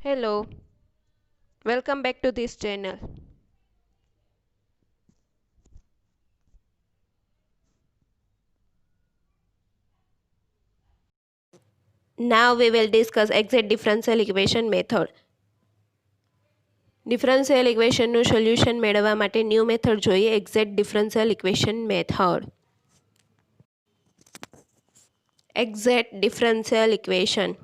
Hello, welcome back to this channel. Now we will discuss exact differential equation method. Differential equation નું solution મેળવવા માટે new method જોઈએ exact differential equation method. Exact differential equation.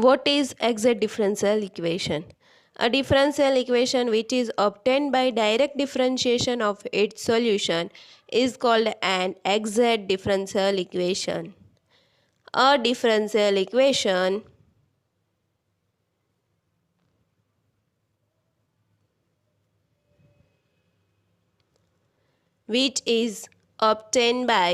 What is exact differential equation? A differential equation which is obtained by direct differentiation of its solution is called an exact differential equation. A differential equation which is obtained by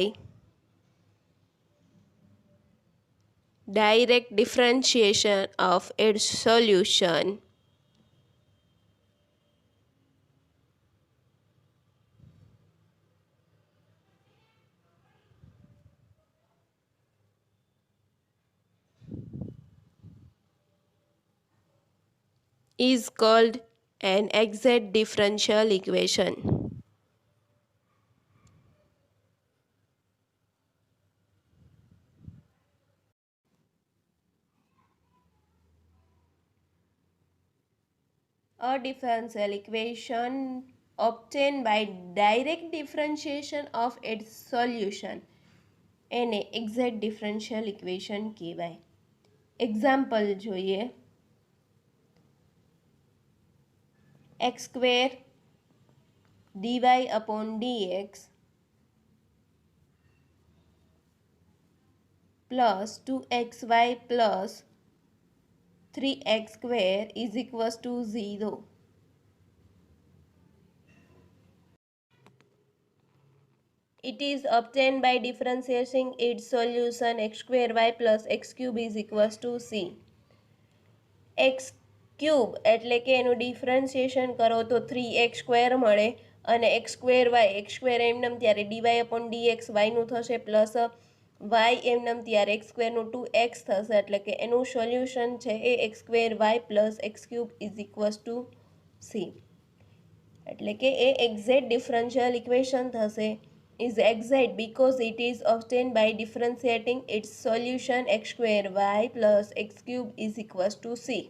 direct differentiation of its solution is called an exact differential equation. A differential equation obtained by direct differentiation of its solution એને exact differential equation કહેવાય. Example જોઈએ. x square dy upon dx plus 2xy plus 3x square is equals to 0. It is obtained by differentiating its solution x square y plus x cube is equals to c. x cube એટલે કે એનું differentiation કરો તો 3x square મળે અને x square y x square એમનેમ ત્યારે dy upon dx y નું થશે પ્લસ y એમનેમ ત્યારે x સ્ક્વેરનું 2x થશે એટલે કે એનું સોલ્યુશન છે એ x square y plus x cube is equals two c. એટલે કે એ એક્ઝેક્ટ ડિફરન્શિયલ ઇક્વેશન થશે is exact because it is obtained by differentiating its solution x square y plus x cube is equals to c.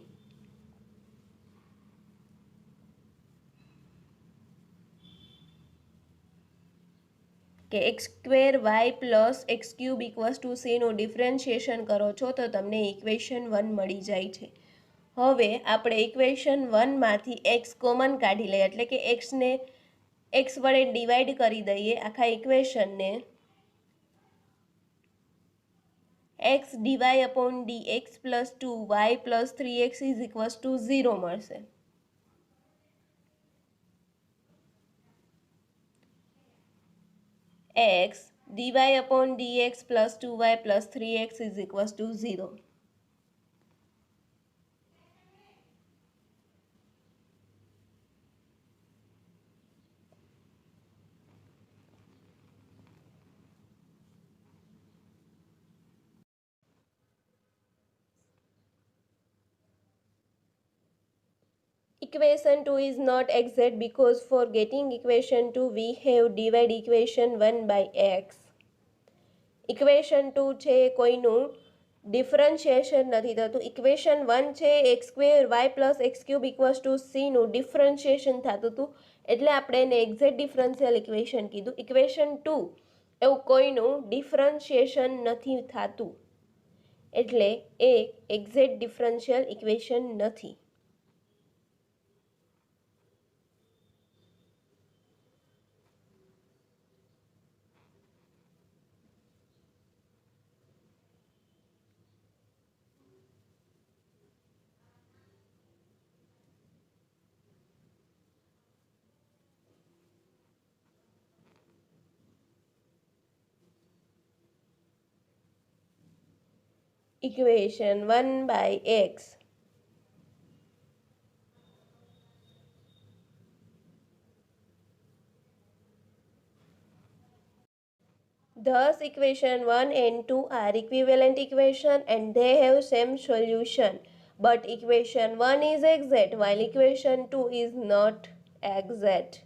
કે x square y plus x cube equals to c નું differentiation કરો છો તો તમને equation 1 મળી જાય છે. હવે આપણે ઇક્વેશન 1 માંથી x કોમન કાઢી લઈએ એટલે કે x ને x વડે ડિવાઈડ કરી દઈએ આખા ઇક્વેશનને. x dy upon dx plus 2y plus 3x is equals to 0 મળશે. x dy upon dx plus 2y plus 3x is equals to 0. Equation 2 is not exact because for getting equation 2 we have divide equation 1 by x. Equation 2 છે કોઈનું differentiation નથી થતું. Equation 1 છે x square y plus x cube equals to c નું differentiation થતું હતું એટલે આપણે એને એક્ઝેક્ટ ડિફરન્શિયલ ઇક્વેશન કીધું. ઇક્વેશન 2 એવું કોઈનું ડિફરન્શિએશન નથી થતું એટલે એ એક્ઝેક્ટ ડિફરન્શિયલ ઇક્વેશન નથી. Equation 1 by x Thus, equation 1 and 2 are equivalent equation and they have same solution. But equation 1 is exact while equation 2 is not exact.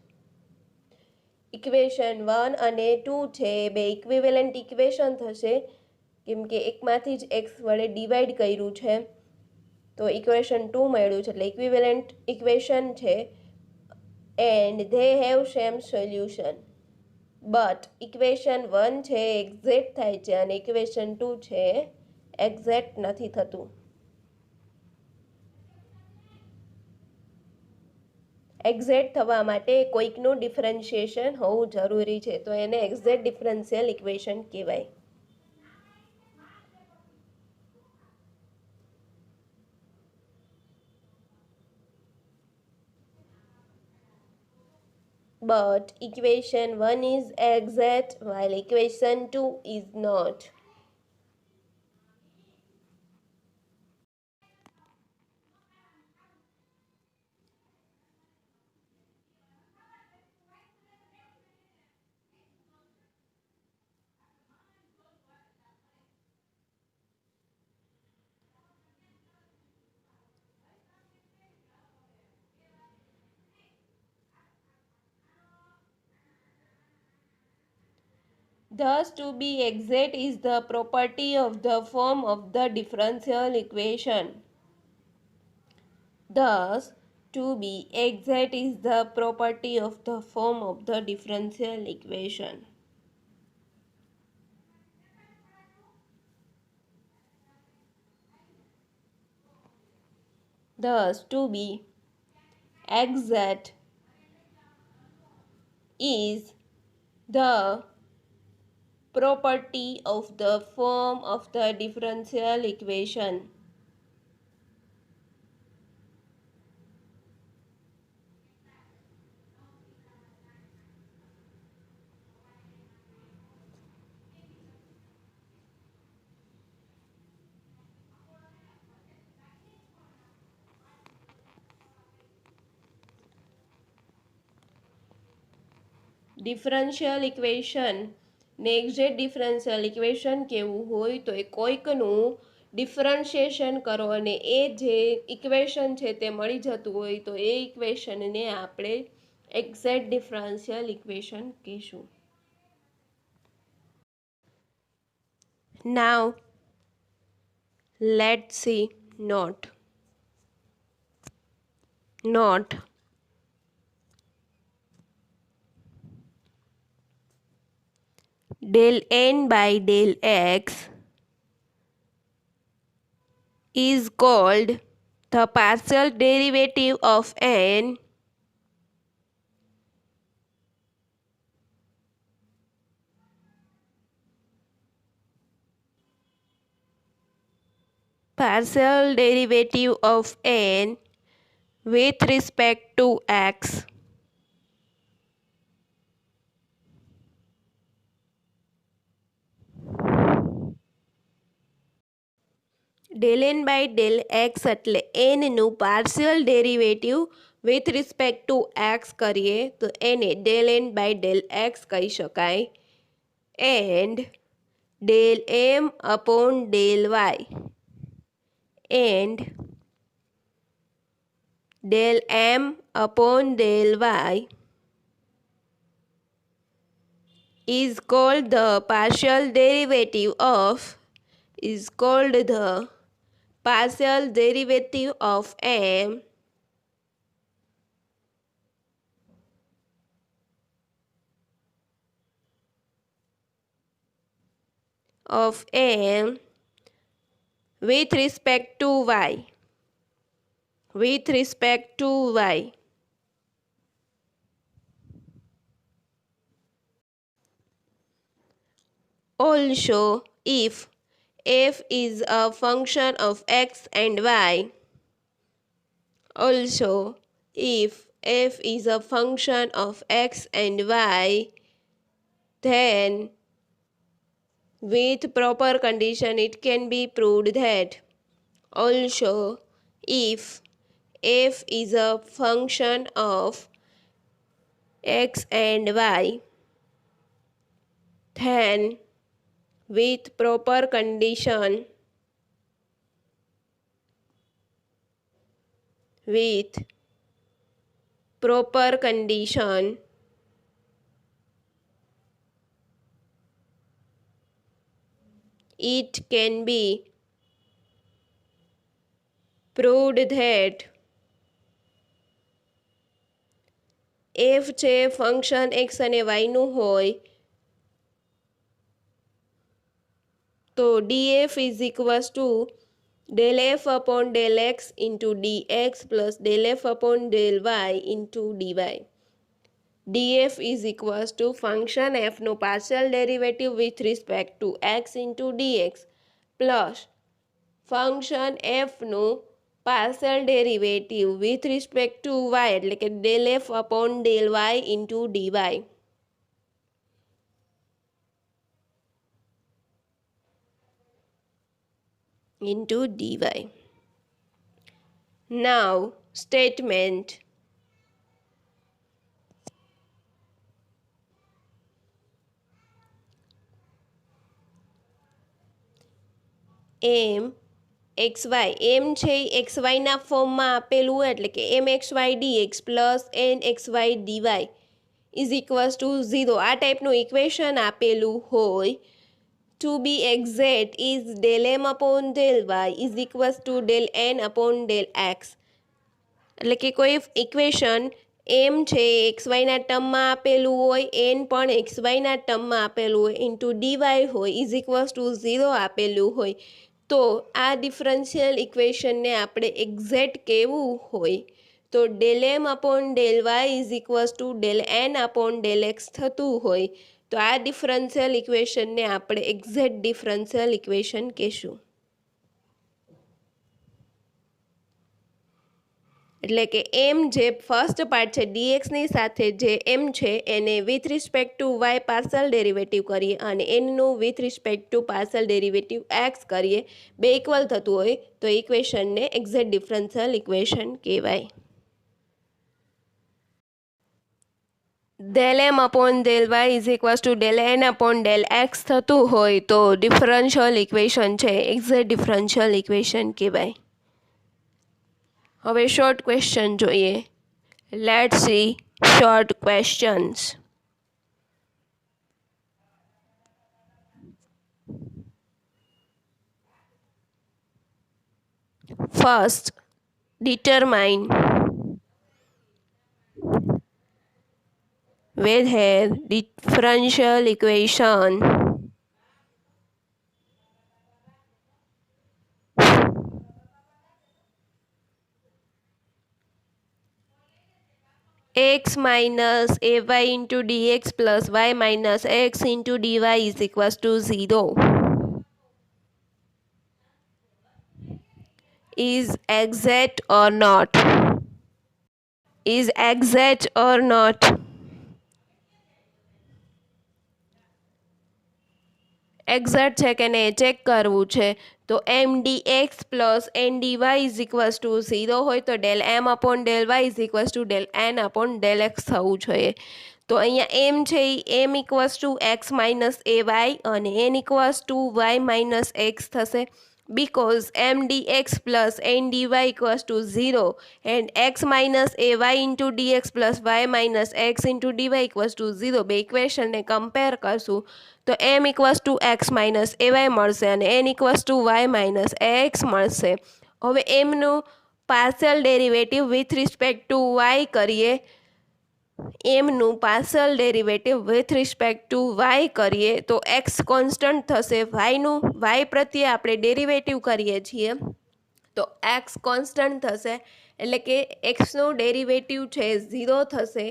Equation 1 અને 2 છે એ બે ઇક્વિવેલન્ટ ઇક્વેશન થશે કેમ કે એકમાંથી જ x વડે ડિવાઈડ કર્યું છે તો ઇક્વેશન 2 મળ્યું છે એટલે ઇક્વિવેલન્ટ ઇક્વેશન છે and they have same solution. But equation 1 છે એક્ઝેક્ટ થાય છે અને ઇક્વેશન 2 છે એક્ઝેક્ટ નથી થતું. એક્ઝેક્ટ થવા માટે કોઈકનું ડિફરન્શિએશન હોવું જરૂરી છે તો એને એક્ઝેક્ટ ડિફરન્શિયલ ઇક્વેશન કહેવાય. But equation 1 is exact while equation 2 is not. Thus, to be exact is the property of the form of the differential equation. Thus, to be exact is the property of the form of the differential equation. Thus, to be exact is the property of the form of the differential equation. Differential equation ને exact differential equation કેવું હોય તો એ કોઈકનું differentiation કરો અને એ જે equation છે તે મળી જતું હોય તો એ ઇક્વેશનને આપણે એક્ઝેક્ટ ડિફરન્શિયલ ઇક્વેશન કહીશું. Now let's see note. Del n by del x is called the partial derivative of n with respect to x. Del n by del x એટલે n નું partial derivative with respect two x કરીએ તો એને del n by del x કહી શકાય and del m upon del y and del m upon del y is called the partial derivative of m with respect to y. Also, if f is a function of x and y, then with proper condition it can be proved that also if f is a function of x and y, then with proper condition, with proper condition, it can be proved that f છે function x અને y નું હોય તો df is equals to del f upon del x into dx plus del f upon del y into dy. df is equals to function f નું partial derivative with respect to x into dx plus function f નું partial derivative with respect to y એટલે કે del f upon del y into dy. into dy. Now statement m xy m છે xy ના ફોર્મમાં આપેલું હોય એટલે કે mxy dx plus nxy dy is equals to 0 આ ટાઈપનું ઇક્વેશન આપેલું હોય to be exact is del m upon del y is equals to del n upon del x એટલે કે કોઈ ઇક્વેશન એમ છે XY ના ટર્મમાં આપેલું હોય એન પણ XY ના ટર્મમાં આપેલું હોય ઇન્ટુ ડીવાય હોય ઇઝ ઇક્વલ્સ ટુ 0 આપેલું હોય તો આ ડિફરન્શિયલ ઇક્વેશનને આપણે એક્ઝેક્ટ કેવું હોય તો del m upon del y is equals two del n upon del x થતું હોય તો આ ડિફરન્શિયલ ઇક્વેશનને આપણે એક્ઝેક્ટ ડિફરન્શિયલ ઇક્વેશન કહેશું. એટલે કે એમ જે ફર્સ્ટ પાર્ટ છે ડીએક્સની સાથે જે એમ છે એને with respect to Y partial derivative કરીએ અને એનનું with respect to partial derivative X કરીએ બે ઇક્વલ થતું હોય તો ઇક્વેશનને એક્ઝેક્ટ ડિફરન્શિયલ ઇક્વેશન કહેવાય. del m upon del y is equals to del n upon del x થતું હોય તો ડિફરન્શિયલ ઇક્વેશન છે એક્ઝેક્ટ ડિફરન્શિયલ ઇક્વેશન કહેવાય. હવે શોર્ટ ક્વેશ્ચન જોઈએ. Let's see short questions. First, determine whether differential equation x minus ay into dx plus y minus x into dy is equals to 0 is exact or not? Is exact or not? Exact છે કે નહીં check કરવું છે તો M D X plus N D Y is equals to 0 હોય તો del M upon del Y is equals to del N upon del X થવું જોઈએ. તો અહીંયા એમ છે એ M equals to X minus A Y અને N equals to Y minus X થશે because m dx plus n dy equals to 0 and x minus ay into dx plus y minus x into dy equals to 0 બે ઇક્વેશનને compare કરશું તો m equals to x minus ay મળશે અને n equals to y minus x મળશે. હવે એમનું partial derivative with respect to y કરીએ એમનું partial derivative with respect to Y કરીએ તો એક્સ કોન્સ્ટન્ટ થશે વાયનું વાય પ્રત્યે આપણે ડેરિવેટિવ કરીએ છીએ તો એક્સ કોન્સ્ટન્ટ થશે એટલે કે એક્સનું ડેરિવેટિવ છે 0 થશે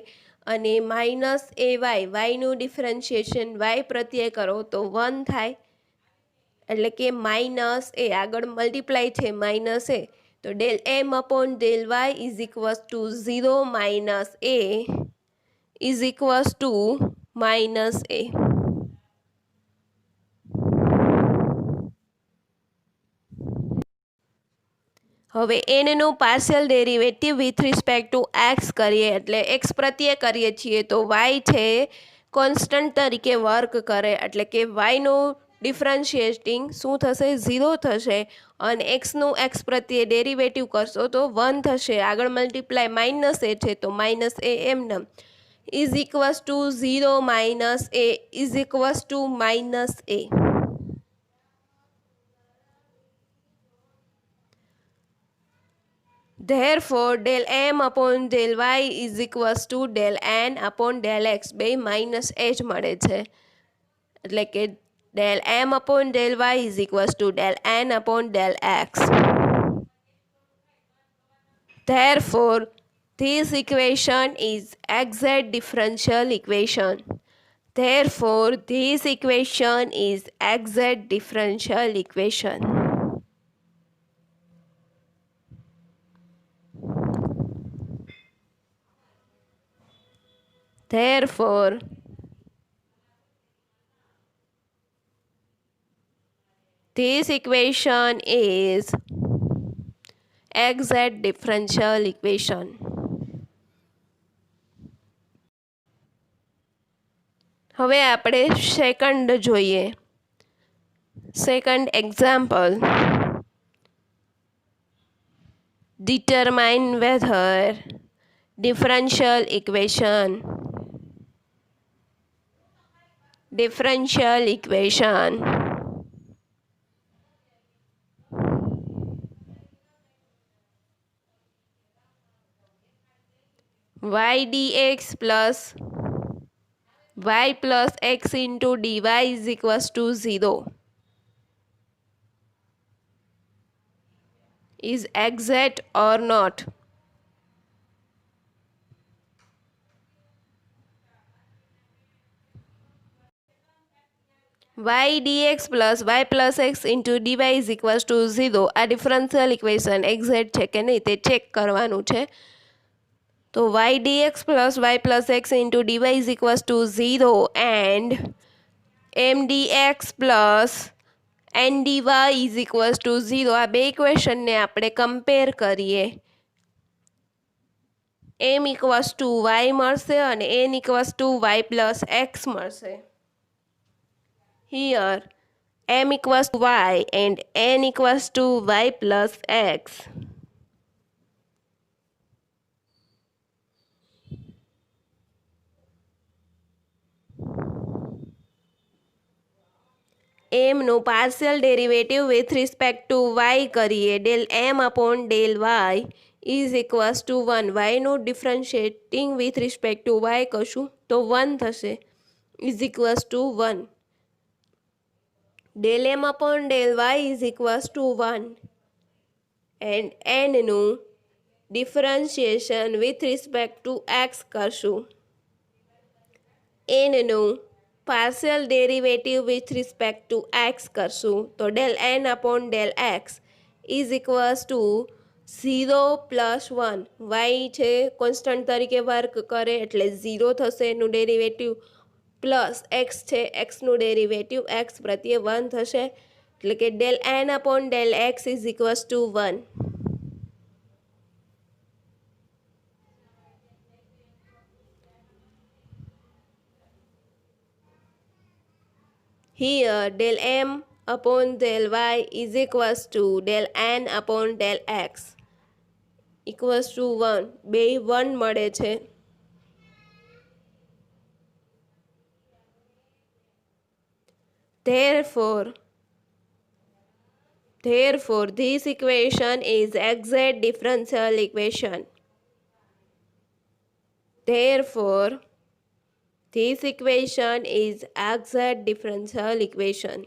અને માઇનસ એ વાયનું ડિફરન્શિએશન વાય પ્રત્યે કરો તો 1 થાય એટલે કે માઇનસ એ આગળ મલ્ટીપ્લાય છે માઇનસ એ તો del M upon del Y is equals to 0 minus A is equals to minus a. હવે એનનું partial derivative with respect to X કરીએ એટલે એક્સ પ્રત્યે કરીએ છીએ તો વાય છે કોન્સ્ટન્ટ તરીકે વર્ક કરે એટલે કે વાયનું ડિફરન્શિએટિંગ શું થશે 0 થશે અને એક્સનું એક્સ પ્રત્યે ડેરિવેટિવ કરશો તો 1 થશે. આગળ મલ્ટીપ્લાય માઇનસ એ છે તો માઇનસ એ એમને is equals to 0 minus A is equals two minus A. Therefore, del m upon del y is equals to del n upon del x. બે માઇનસ એ જ મળે છે એટલે કે del m upon del y is equals to del n upon del x. Therefore, this equation is exact differential equation. Therefore, this equation is exact differential equation. Therefore, this equation is exact differential equation. હવે આપણે second જોઈએ. Second example. Determine whether differential equation y dx plus y plus x into dy is equals to 0 is exact or not. Y dx plus y plus x into dy is equals to 0. આ differential equation exact છે કે નહીં તે check કરવાનું છે. તો y dx plus y plus x into dy is equals to 0 and m dx plus n dy is equals to 0. આ બે ઇક્વેશનને આપણે કમ્પેર કરીએ. m equals to y મળશે અને n equals to y plus x મળશે. Here m equals to y and n equals to y plus x. m નું partial derivative with respect to y કરીએ. Del m upon del y is equals to 1. y નું ડિફરન્શિએટિંગ with respect to y કરશું તો 1 થશે is equals to 1. del m upon del y is equals to 1 and n નું differentiation with respect two x કરશું. n નું partial derivative with respect two x કરશું તો del n upon del x is equals to 0 plus 1. y છે constant તરીકે work કરે એટલે 0 થશે એનું ડેરિવેટિવ પ્લસ એક્સ છે એક્સનું ડેરિવેટિવ એક્સ પ્રત્યે 1 થશે એટલે કે del N upon del x is equals to 1. Here del m upon del y is equals to del n upon del x equals to 1. બે 1 મળે છે. Therefore, this equation is exact differential equation. Therefore, this equation is exact differential equation.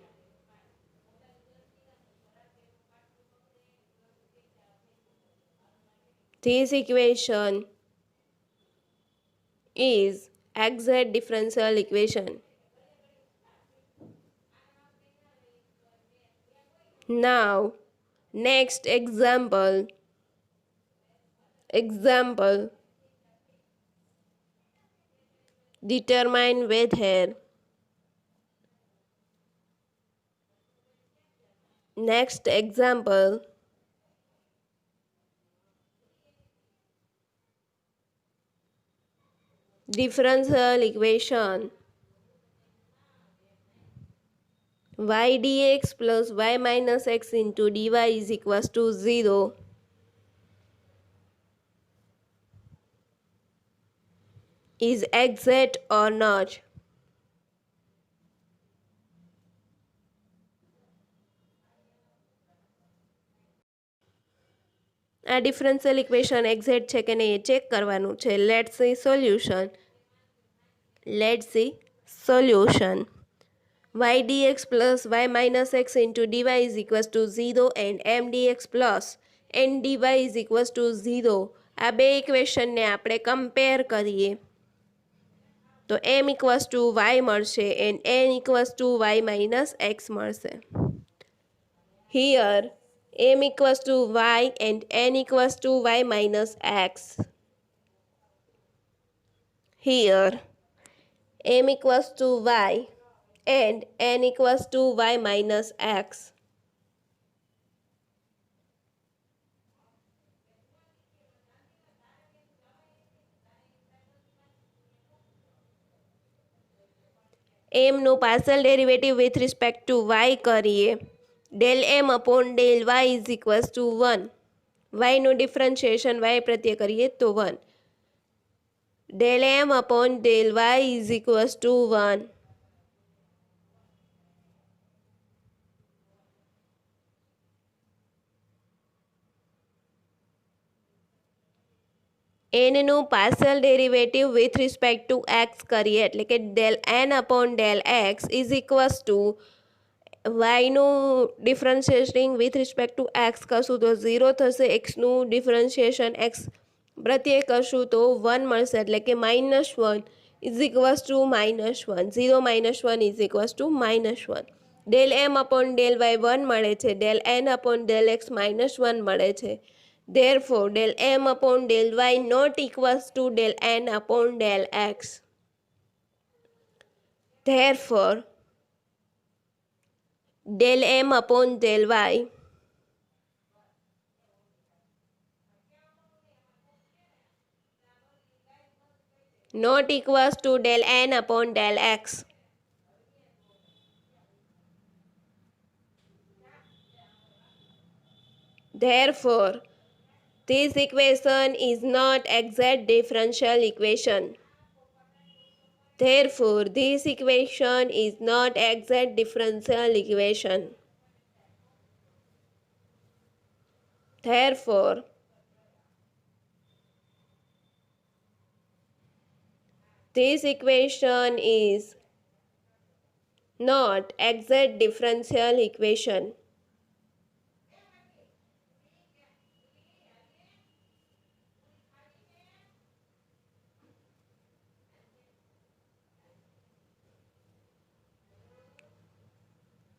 This equation is exact differential equation. Now, next example. Determine whether. Next example. Differential equation y dx plus y minus x into dy is equals to 0 is exact or not? આ differential equation exact છે કે નહીં એ check કરવાનું છે. Let's see solution. y dx plus y minus x into dy is equals to 0 and m dx plus n dy is equals to 0. આ બે ઇક્વેશનને આપણે compare કરીએ તો m equals to y મળશે and n equals to y minus x મળશે. Here m equals to y and n equals to y minus x. Here m equals to y and n equals to y minus x. m નું partial derivative with respect to y કરીએ. del m upon del y is equals to 1. y નું differentiation y પ્રત્યે કરીએ તો 1. del m upon del y is equals to 1. n નું partial derivative with respect two x કરીએ એટલે કે del n upon del x is equals to y નું ડિફરન્શિએટિંગ with respect two x કરશું તો 0 થશે. x નું ડિફરન્શિએશન x પ્રત્યે કરશું તો 1 મળશે એટલે કે -1 is equals to -1. 0 -1 is equals to -1. del m upon del y 1 મળે છે. del n upon del x -1 મળે છે. Therefore, del m upon del y not equals to del n upon del x. Therefore, del m upon del y not equals to del n upon del x. Therefore, this equation is not exact differential equation. Therefore, this equation is not exact differential equation. Therefore, this equation is not exact differential equation.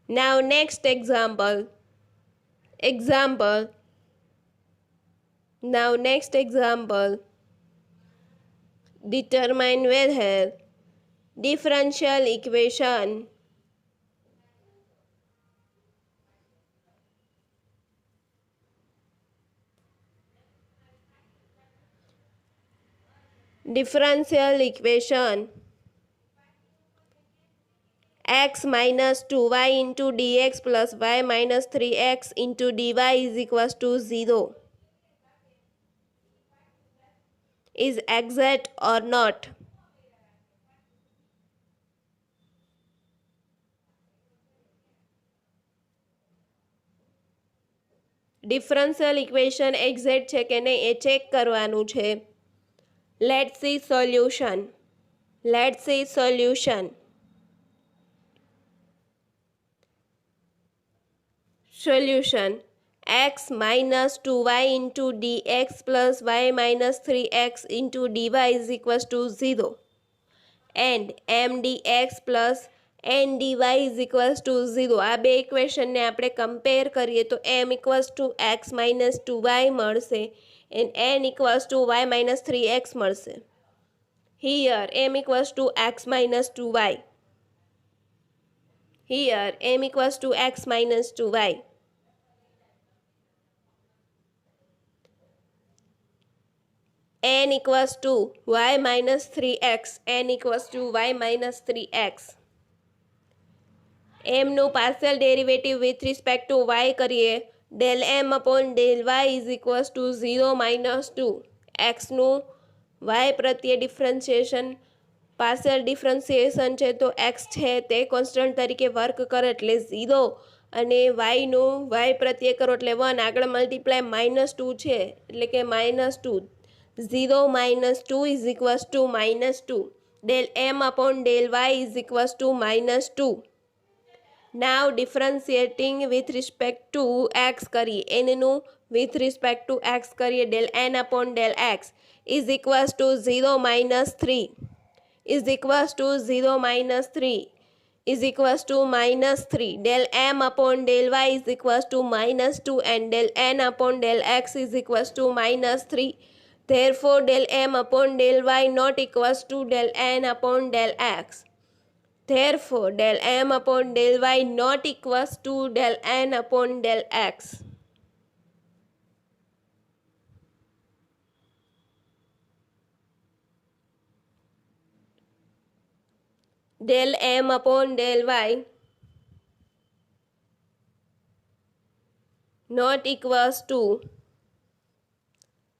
Now next example. Now next example. Determine whether differential equation x minus 2y into dx plus y minus 3x into dy is equals to 0 is exact or not? Differential equation exact છે કે નહીં એ check કરવાનું છે. Let's see solution. Solution. x minus 2y into dx plus y minus 3x into dy is equals to 0 and m dx plus n dy is equals to 0. આ બે ઇક્વેશનને આપણે compare કરીએ તો m equals to x minus 2y મળશે and n equals to y minus 3x મળશે. Here m equals to x minus 2y. Here m equals to x minus 2y. n equals to y minus 3x. n equals to y minus 3x. એમનું partial derivative with respect to Y કરીએ. Del M upon del Y is equals to 0 - 2. એક્સનું Y પ્રત્યે differentiation partial differentiation છે તો x છે તે constant તરીકે work કરે એટલે 0 અને વાયનું વાય પ્રત્યે કરો એટલે 1 આગળ મલ્ટીપ્લાય -2 છે એટલે કે -2. 0 - 2 is equals to -2. Del M upon del Y is equals to -2. Now differentiating with respect to X કરીએ. એનનું વિથ રિસ્પેક્ટ ટુ એક્સ કરીએ. Del N upon del x is equals to 0 - 3 is equals to 0 - 3 is equals to -3. Del M upon del Y is equals to -2 and del N upon del x is equals to -3. Therefore, del m upon del y not equals to del n upon del x. Therefore, del m upon del y not equals to del n upon del x. Del m upon del y not equals to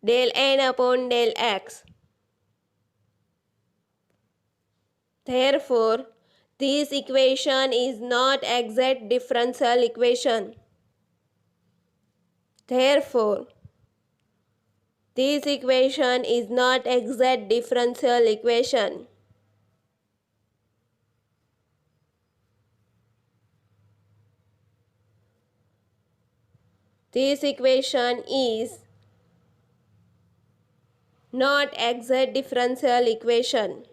del n upon del x. Therefore, this equation is not exact differential equation. Therefore, this equation is not exact differential equation. This equation is not exact differential equation.